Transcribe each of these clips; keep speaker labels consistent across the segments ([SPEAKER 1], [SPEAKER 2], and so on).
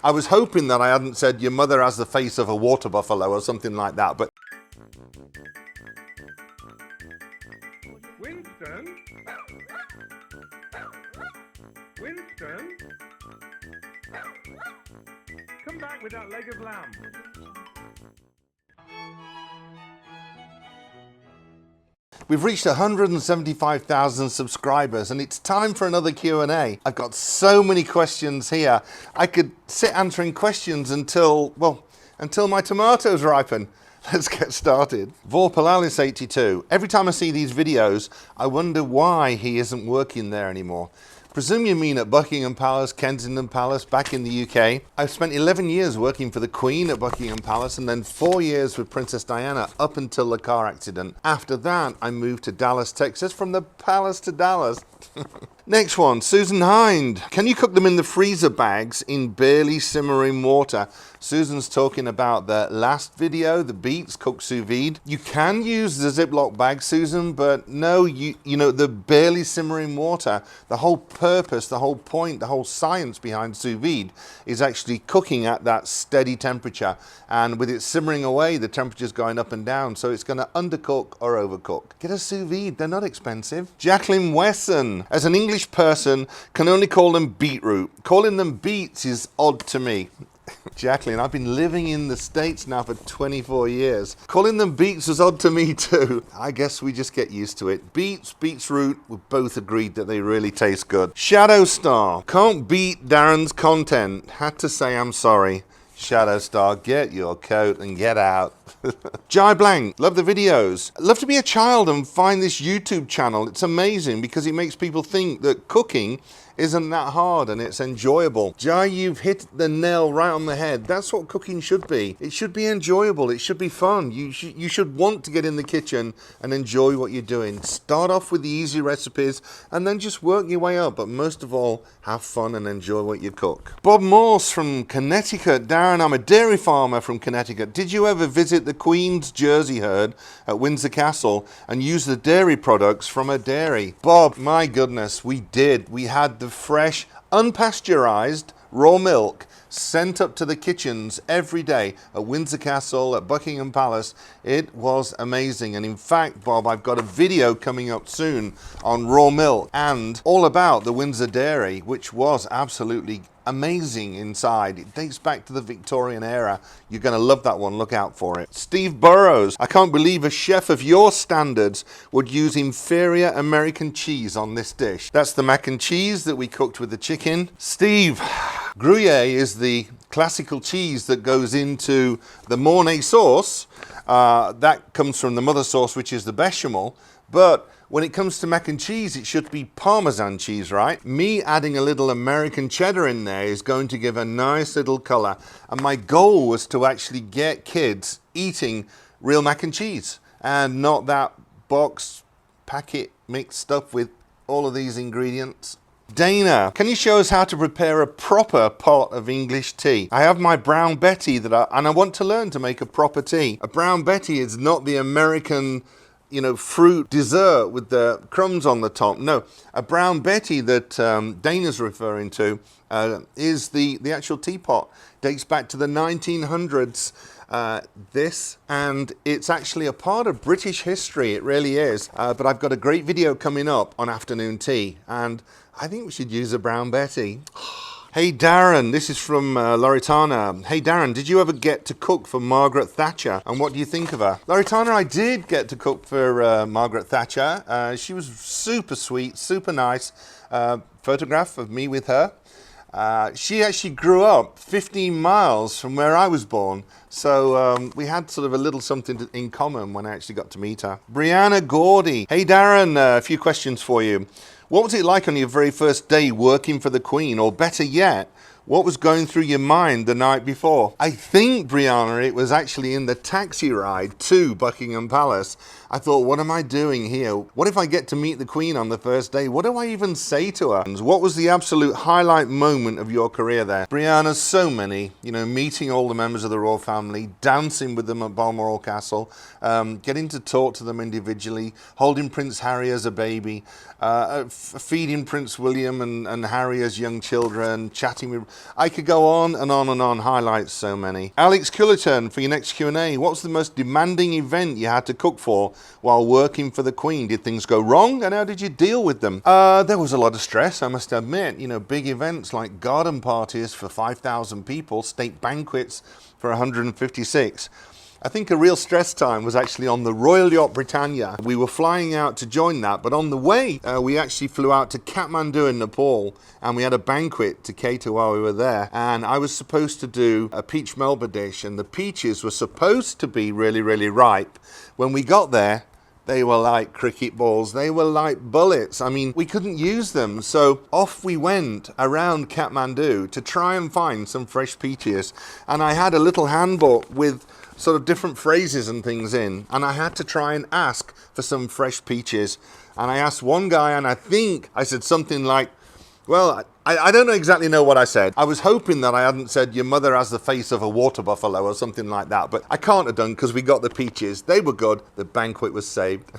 [SPEAKER 1] I was hoping that I hadn't said your mother has the face of a water buffalo or something like that, but...
[SPEAKER 2] Winston? Winston? Come back with that leg of lamb.
[SPEAKER 1] We've reached 175,000 subscribers and it's time for another Q&A. I've got so many questions here. I could sit answering questions until my tomatoes ripen. Let's get started. Vorpalalis82. Every time I see these videos, I wonder why he isn't working there anymore. Presume you mean at Buckingham Palace, Kensington Palace, back in the UK. I've spent 11 years working for the Queen at Buckingham Palace and then 4 years with Princess Diana up until the car accident. After that, I moved to Dallas, Texas, from the palace to Dallas. Next one, Susan Hind. Can you cook them in the freezer bags in barely simmering water? Susan's talking about the last video, the beets cooked sous vide. You can use the Ziploc bag, Susan, but no, you know, the barely simmering water, the whole purpose, the whole point, the whole science behind sous vide is actually cooking at that steady temperature. And with it simmering away, the temperature's going up and down, so it's going to undercook or overcook. Get a sous vide, they're not expensive. Jacqueline Wesson. As an English person, can only call them beetroot. Calling them beets is odd to me. Jacqueline, I've been living in the States now for 24 years. Calling them beets was odd to me too. I guess we just get used to it. Beets, beetroot, we both agreed that they really taste good. Shadow Star, can't beat Darren's content. Had to say I'm sorry. Shadow Star, get your coat and get out. Jai Blank, love the videos. Love to be a child and find this YouTube channel. It's amazing because it makes people think that cooking isn't that hard and it's enjoyable. Jai, you've hit the nail right on the head. That's what cooking should be. It should be enjoyable. It should be fun. You should want to get in the kitchen and enjoy what you're doing. Start off with the easy recipes and then just work your way up. But most of all, have fun and enjoy what you cook. Bob Morse from Connecticut. Darren, I'm a dairy farmer from Connecticut. Did you ever visit the Queen's Jersey herd at Windsor Castle and use the dairy products from a dairy? Bob, my goodness, we did. We had the fresh, unpasteurized raw milk sent up to the kitchens every day at Windsor Castle, at Buckingham Palace. It was amazing. And in fact, Bob, I've got a video coming up soon on raw milk and all about the Windsor Dairy, which was absolutely amazing inside. It dates back to the Victorian era. You're going to love that one. Look out for it. Steve Burrows. I can't believe a chef of your standards would use inferior American cheese on this dish. That's the mac and cheese that we cooked with the chicken. Steve, Gruyere is the classical cheese that goes into the Mornay sauce. That comes from the mother sauce, which is the bechamel. But when it comes to mac and cheese, it should be Parmesan cheese, right? Me adding a little American cheddar in there is going to give a nice little color. And my goal was to actually get kids eating real mac and cheese and not that box packet mixed stuff with all of these ingredients. Dana, can you show us how to prepare a proper pot of English tea? I have my Brown Betty and I want to learn to make a proper tea. A Brown Betty is not the American, you know, fruit dessert with the crumbs on the top. No, a Brown Betty that Dana's referring to is the actual teapot. Dates back to the 1900s. And it's actually a part of British history. It really is. But I've got a great video coming up on afternoon tea, and I think we should use a Brown Betty. Hey Darren, this is from Loretana. Hey Darren, did you ever get to cook for Margaret Thatcher? And what do you think of her? Loretana, I did get to cook for Margaret Thatcher. She was super sweet, super nice. Photograph of me with her. She actually grew up 15 miles from where I was born. So we had sort of a little something in common when I actually got to meet her. Brianna Gordy. Hey Darren, a few questions for you. What was it like on your very first day working for the Queen? Or better yet, what was going through your mind the night before? I think, Brianna, it was actually in the taxi ride to Buckingham Palace. I thought, what am I doing here? What if I get to meet the Queen on the first day? What do I even say to her? What was the absolute highlight moment of your career there? Brianna, so many. You know, meeting all the members of the royal family, dancing with them at Balmoral Castle, getting to talk to them individually, holding Prince Harry as a baby, feeding Prince William and Harry as young children, chatting with... I could go on and on and on, highlights so many. Alex Cullerton, for your next Q&A, what's the most demanding event you had to cook for while working for the Queen? Did things go wrong, and how did you deal with them? There was a lot of stress, I must admit. You know, big events like garden parties for 5,000 people, state banquets for 156. I think a real stress time was actually on the Royal Yacht Britannia. We were flying out to join that, but on the way, we actually flew out to Kathmandu in Nepal, and we had a banquet to cater while we were there. And I was supposed to do a peach melba dish, and the peaches were supposed to be really, really ripe. When we got there, they were like cricket balls. They were like bullets. I mean, we couldn't use them. So off we went around Kathmandu to try and find some fresh peaches. And I had a little handbook with sort of different phrases and things in, and I had to try and ask for some fresh peaches. And I asked one guy, and I think I said something like, well, I don't exactly know what I said. I was hoping that I hadn't said your mother has the face of a water buffalo or something like that, but I can't have done because we got the peaches. They were good. The banquet was saved.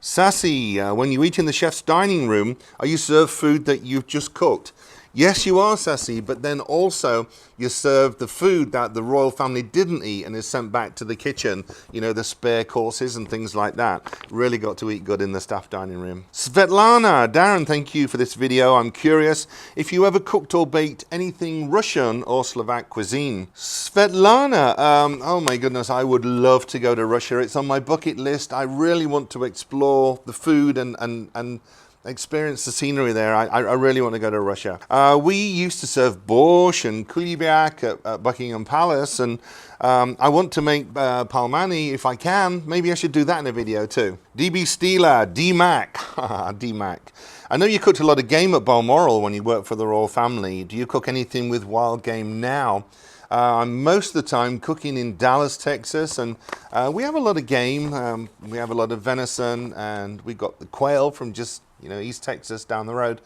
[SPEAKER 1] Sassy, when you eat in the chef's dining room, are you served food that you've just cooked? Yes, you are, Sassy, but then also you serve the food that the royal family didn't eat and is sent back to the kitchen, you know, the spare courses and things like that. Really got to eat good in the staff dining room. Svetlana, Darren, thank you for this video. I'm curious if you ever cooked or baked anything Russian or Slovak cuisine. Svetlana, oh my goodness, I would love to go to Russia. It's on my bucket list. I really want to explore the food and experience the scenery there. I really want to go to Russia. We used to serve borscht and kulibiak at Buckingham Palace, and I want to make palmani if I can. Maybe I should do that in a video too. DB Steeler, D-Mac. D-Mac. I know you cooked a lot of game at Balmoral when you worked for the royal family. Do you cook anything with wild game now? I'm most of the time cooking in Dallas, Texas, and we have a lot of game. We have a lot of venison, and we got the quail from just, you know, East Texas down the road.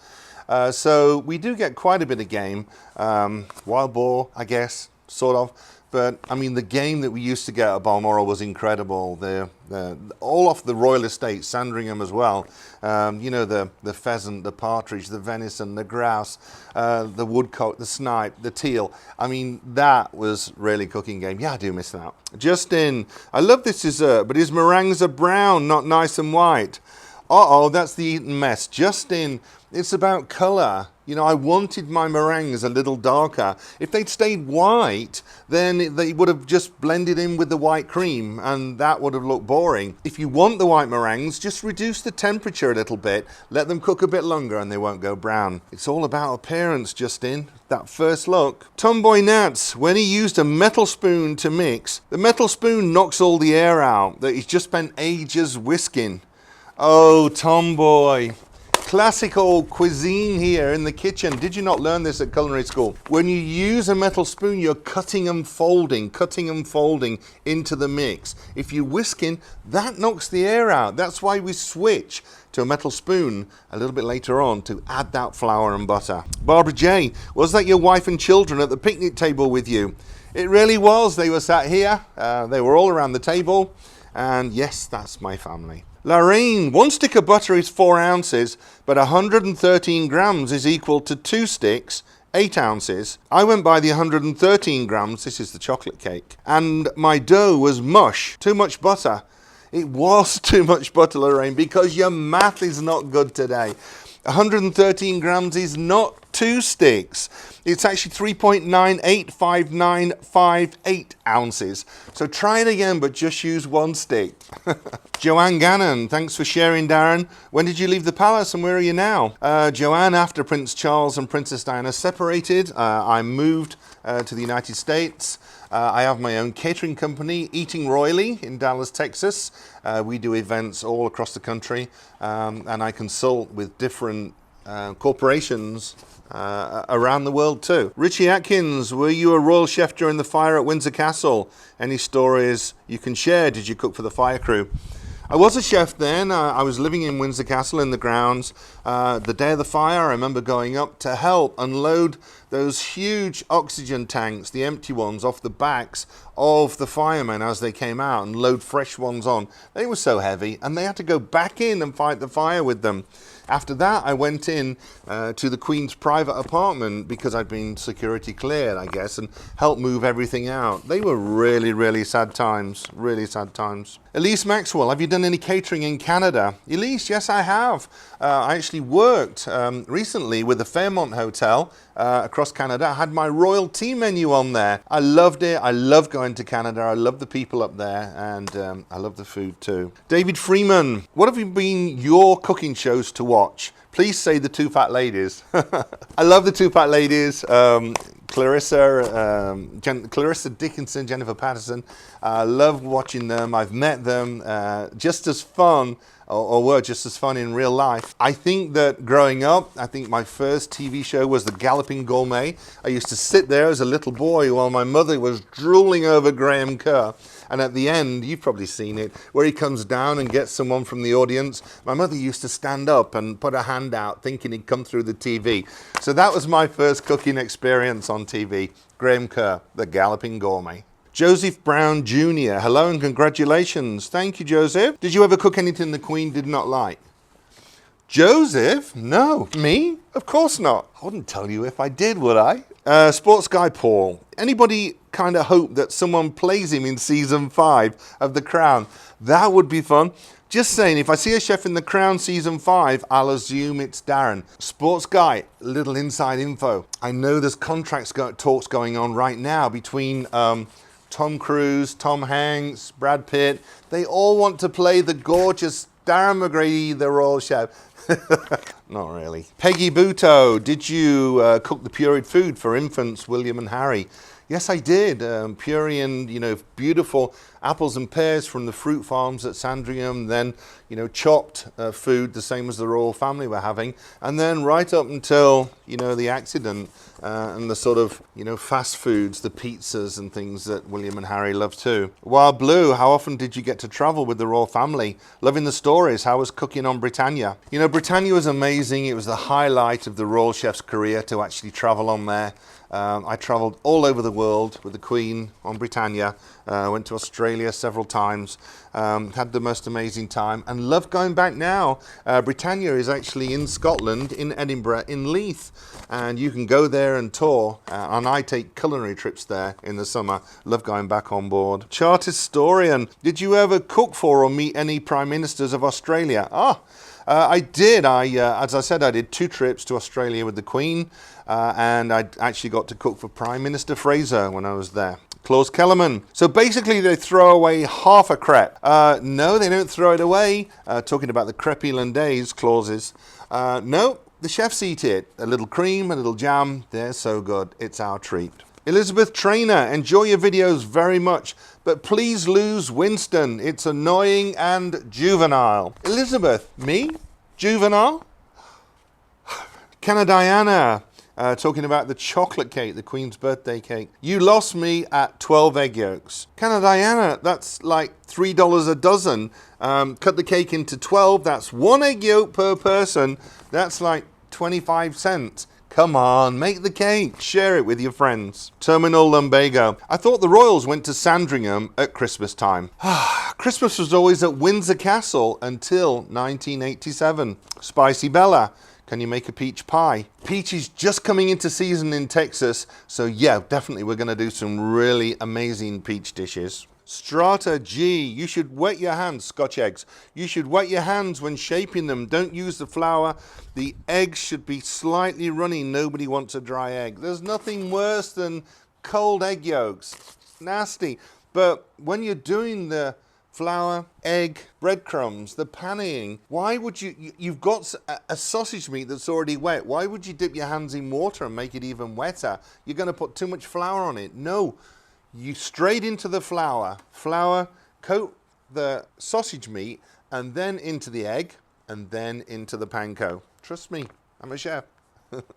[SPEAKER 1] So we do get quite a bit of game. Wild boar, I guess, sort of. But I mean, the game that we used to get at Balmoral was incredible. All off the royal estate, Sandringham as well. You know, the pheasant, the partridge, the venison, the grouse, the woodcock, the snipe, the teal. I mean, that was really cooking game. Yeah, I do miss that. Justin, I love this dessert, but his meringues are brown, not nice and white. Uh-oh, that's the eaten mess. Justin, it's about colour. You know, I wanted my meringues a little darker. If they'd stayed white, then they would have just blended in with the white cream, and that would have looked boring. If you want the white meringues, just reduce the temperature a little bit, let them cook a bit longer, and they won't go brown. It's all about appearance, Justin. That first look. Tomboy Nats, when he used a metal spoon to mix, the metal spoon knocks all the air out that he's just spent ages whisking. Oh, Tomboy. Classical cuisine here in the kitchen. Did you not learn this at culinary school? When you use a metal spoon, you're cutting and folding into the mix. If you're whisking, that knocks the air out. That's why we switch to a metal spoon a little bit later on to add that flour and butter. Barbara J, was that your wife and children at the picnic table with you? It really was. They were sat here. They were all around the table. And yes, that's my family. Lorraine, 1 stick of butter is 4 ounces, but 113 grams is equal to 2 sticks, 8 ounces. I went by the 113 grams, this is the chocolate cake, and my dough was mush, too much butter. It was too much butter, Lorraine, because your math is not good today. 113 grams is not 2 sticks. It's actually 3.985958 ounces. So try it again, but just use 1 stick. Joanne Gannon, thanks for sharing, Darren. When did you leave the palace and where are you now? Joanne, after Prince Charles and Princess Diana separated, I moved to the United States. I have my own catering company, Eating Royally, in Dallas, Texas. We do events all across the country, and I consult with different corporations around the world too. Richie Atkins, were you a royal chef during the fire at Windsor Castle? Any stories you can share? Did you cook for the fire crew? I was a chef then. I was living in Windsor Castle in the grounds. The day of the fire, I remember going up to help unload those huge oxygen tanks, the empty ones, off the backs of the firemen as they came out and load fresh ones on. They were so heavy and they had to go back in and fight the fire with them. After that, I went in to the Queen's private apartment because I'd been security cleared, I guess, and helped move everything out. They were really, really sad times. Really sad times. Elise Maxwell, have you done any catering in Canada? Elise, yes, I have. I actually worked recently with the Fairmont Hotel across Canada. I had my royal tea menu on there. I loved it. I love going to Canada. I love the people up there, and I love the food too. David Freeman, what have been your cooking shows to watch? Please say the Two Fat Ladies. I love the Two Fat Ladies. Clarissa Dickinson, Jennifer Patterson. I love watching them. I've met them. Just as fun, or were just as fun in real life. I think that growing up, I think my first TV show was The Galloping Gourmet. I used to sit there as a little boy while my mother was drooling over Graham Kerr. And at the end, you've probably seen it, where he comes down and gets someone from the audience. My mother used to stand up and put her hand out thinking he'd come through the TV. So that was my first cooking experience on TV. Graham Kerr, The Galloping Gourmet. Joseph Brown Jr., hello and congratulations. Thank you, Joseph. Did you ever cook anything the Queen did not like? Joseph? No. Me? Of course not. I wouldn't tell you if I did, would I? Sports guy Paul. Anybody kind of hope that someone plays him in season 5 of The Crown? That would be fun. Just saying, if I see a chef in The Crown season 5, I'll assume it's Darren. Sports guy, little inside info. I know there's talks going on right now between Tom Cruise, Tom Hanks, Brad Pitt. They all want to play the gorgeous Darren McGrady, the royal chef. Not really. Peggy Buto, did you cook the pureed food for infants William and Harry? Yes, I did. Pureeing, beautiful apples and pears from the fruit farms at Sandringham, then, chopped food, the same as the royal family were having, and then right up until, the accident and the sort of, fast foods, the pizzas and things that William and Harry loved too. Wild Blue, how often did you get to travel with the royal family? Loving the stories. How was cooking on Britannia? Britannia was amazing. It was the highlight of the royal chef's career to actually travel on there. I travelled all over the world with the Queen on Britannia. Went to Australia several times. Had the most amazing time and love going back now. Britannia is actually in Scotland, in Edinburgh, in Leith. And you can go there and tour. And I take culinary trips there in the summer. Love going back on board. Chart historian, did you ever cook for or meet any Prime Ministers of Australia? I did. As I said, I did 2 trips to Australia with the Queen. And I actually got to cook for Prime Minister Fraser when I was there. Klaus Kellerman. So basically they throw away half a crepe. No, they don't throw it away. Talking about the crepe irlandaise clauses. No, the chefs eat it. A little cream, a little jam. They're so good. It's our treat. Elizabeth Trainer, enjoy your videos very much, but please lose Winston. It's annoying and juvenile. Elizabeth, me? Juvenile? Canadiana. Talking about the chocolate cake, the Queen's birthday cake. You lost me at 12 egg yolks. Canadiana, that's like $3 a dozen. Cut the cake into 12, that's 1 egg yolk per person. That's like 25 cents. Come on, make the cake. Share it with your friends. Terminal Lumbago. I thought the royals went to Sandringham at Christmas time. Christmas was always at Windsor Castle until 1987. Spicy Bella. Can you make a peach pie? Peach is just coming into season in Texas, so yeah, definitely we're going to do some really amazing peach dishes. Strata G, you should wet your hands, Scotch eggs. You should wet your hands when shaping them. Don't use the flour. The eggs should be slightly runny. Nobody wants a dry egg. There's nothing worse than cold egg yolks. Nasty. But when you're doing the flour, egg, breadcrumbs, the panning, why would you've got a sausage meat that's already wet. Why would you dip your hands in water and make it even wetter? You're going to put too much flour on it. No, you straight into the flour, coat the sausage meat, and then into the egg, and then into the panko. Trust me, I'm a chef.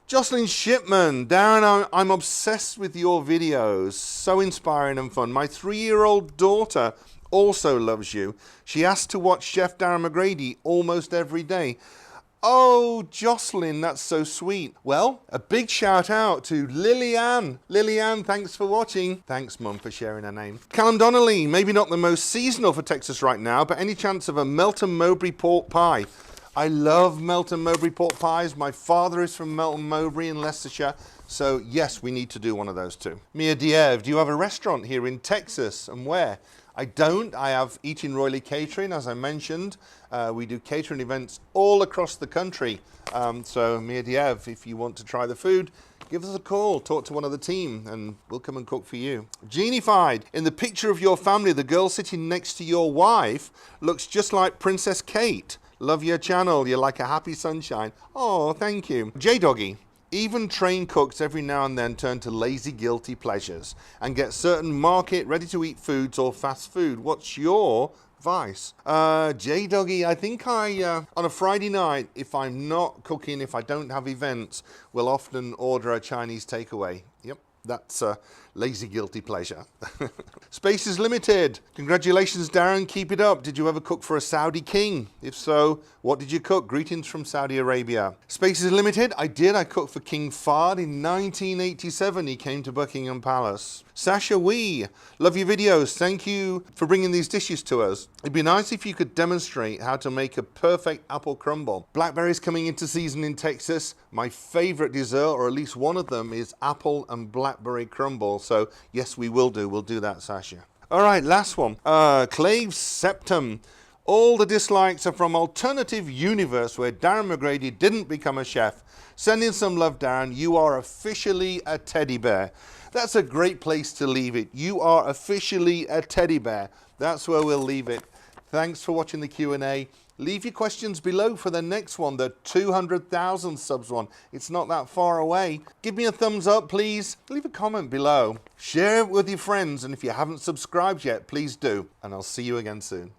[SPEAKER 1] Jocelyn Shipman, Darren, I'm obsessed with your videos. So inspiring and fun. My 3-year-old daughter also loves you. She asks to watch Chef Darren McGrady almost every day. Oh, Jocelyn, that's so sweet. Well, a big shout out to Lillian. Lillian, thanks for watching. Thanks, Mum, for sharing her name. Callum Donnelly, maybe not the most seasonal for Texas right now, but any chance of a Melton Mowbray pork pie? I love Melton Mowbray pork pies. My father is from Melton Mowbray in Leicestershire. So yes, we need to do one of those too. Mia Diev, do you have a restaurant here in Texas, and where? I don't. I have Eating Royally Catering, as I mentioned. We do catering events all across the country. So Mia Diev, if you want to try the food, give us a call, talk to one of the team, and we'll come and cook for you. Genified, in the picture of your family, the girl sitting next to your wife looks just like Princess Kate. Love your channel. You're like a happy sunshine. Oh, thank you. J-Doggy. Even trained cooks every now and then turn to lazy, guilty pleasures and get certain market, ready-to-eat foods or fast food. What's your vice? J-Doggy, I think on a Friday night, if I'm not cooking, if I don't have events, will often order a Chinese takeaway. Yep. That's a lazy, guilty pleasure. Space is limited. Congratulations, Darren. Keep it up. Did you ever cook for a Saudi king? If so, what did you cook? Greetings from Saudi Arabia. Space is limited. I did. I cooked for King Fahd in 1987. He came to Buckingham Palace. Sasha Wee, love your videos. Thank you for bringing these dishes to us. It'd be nice if you could demonstrate how to make a perfect apple crumble. Blackberries coming into season in Texas. My favorite dessert, or at least one of them, is apple and blackberry crumble. So yes, we will do. We'll do that, Sasha. All right, last one. Clave Septum. All the dislikes are from alternative universe where Darren McGrady didn't become a chef. Send in some love, Darren. You are officially a teddy bear. That's a great place to leave it. You are officially a teddy bear. That's where we'll leave it. Thanks for watching the Q&A. Leave your questions below for the next one, the 200,000 subs one. It's not that far away. Give me a thumbs up, please. Leave a comment below. Share it with your friends, and if you haven't subscribed yet, please do. And I'll see you again soon.